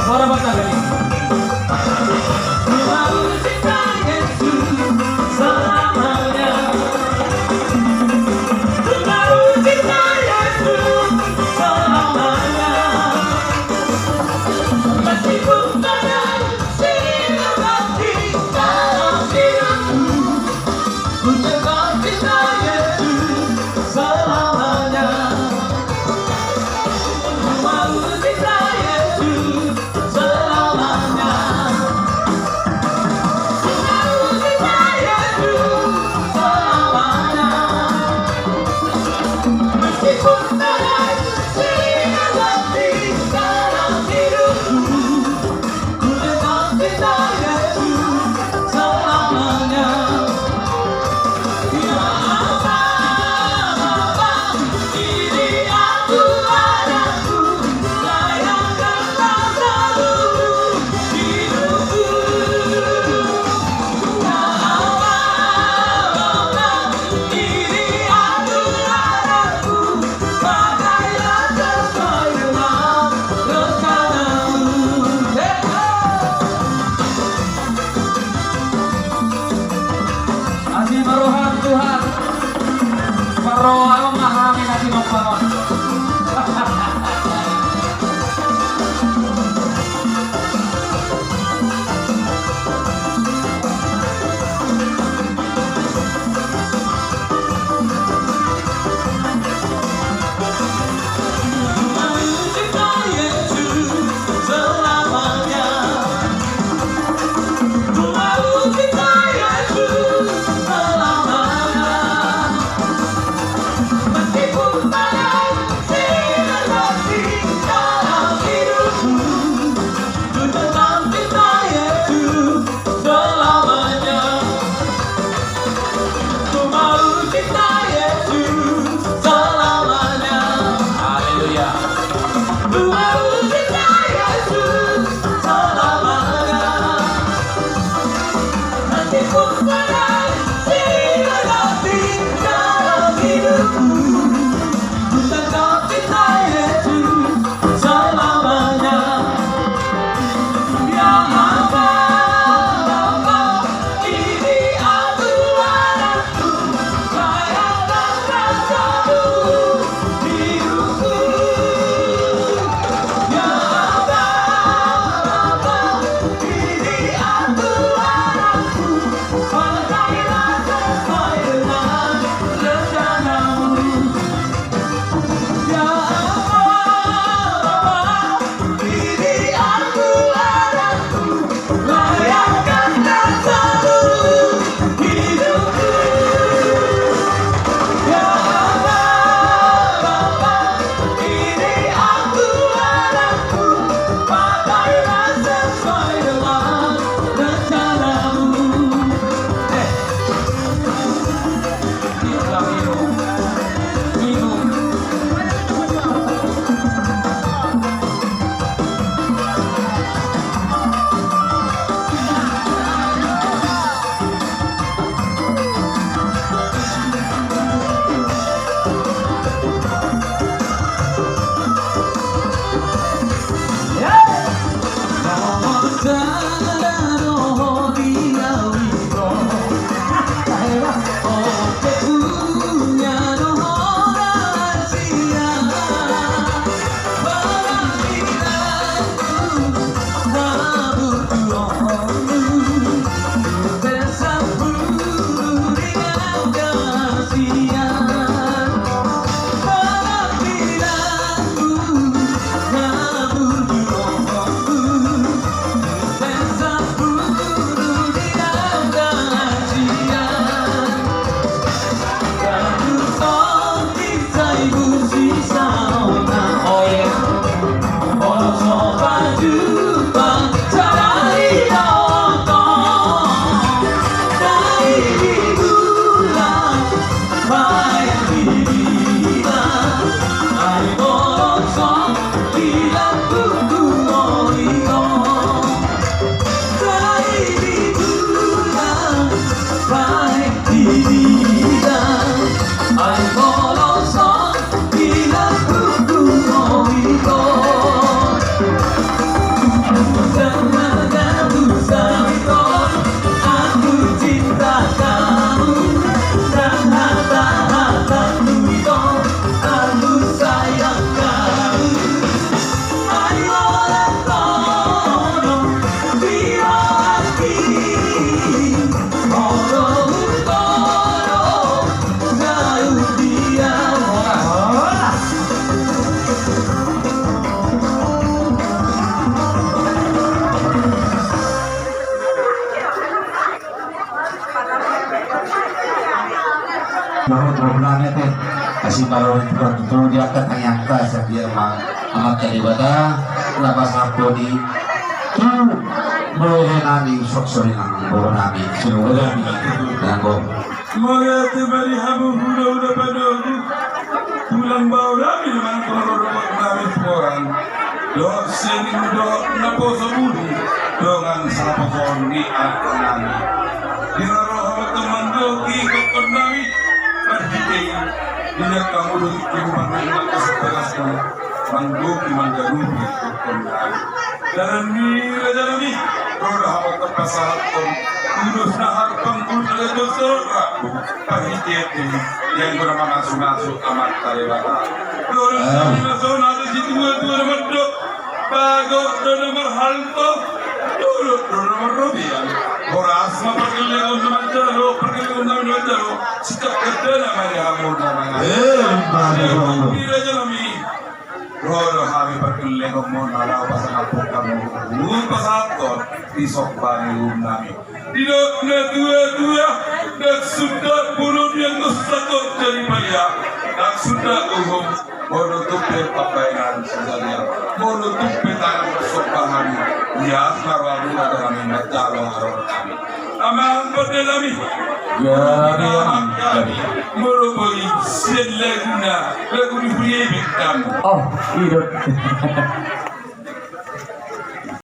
Suara Batak ini. Selalu cinta Yesus selamanya. Selalu cinta Yesus selamanya. Meskipun badai silih berganti dalam hidupku, ku tetap cinta Yesus selamanya. Selalu Tuh dia katanya sa dia mah amat kalibata labas ako di tuh boleh nami sok-sok ng boleh nami sinuwa nami nako Mga tibari habu huda padogu tulang bau nami naman kororobot nami orang do sening do naposo budi dengan sapakon ni ako nami dinaro teman do kikot nami pagkitay tidak kamu dulu kehidupan yang kesepakas kamu manggupi manggarupi kokon nami dan ni raja nami roda hawa terpasahat kon Udus na harpang udus na dosora pahitiet yang bernama nasu-nasu amat tarewata Dora sami naso nato si tua-tua na maddo bago do nomor halto doro do nomor robian Horas maperkelengon na madalo perkelengon na madalo sikap kerja na mari hamur na mga Raja nami Rodo kami perkelengon mo nalaw pasang apong kamu pasakot isok bani nami Tidak na dua-dua dan sudah burung yang kesakut dari maya dan sudah umum menutup pakaian saja menutup tangan bersopahan ya sarawu adalah mengatalo harap kami aman pada kami kami merupai selaguna lagu diberi bekam oh hidup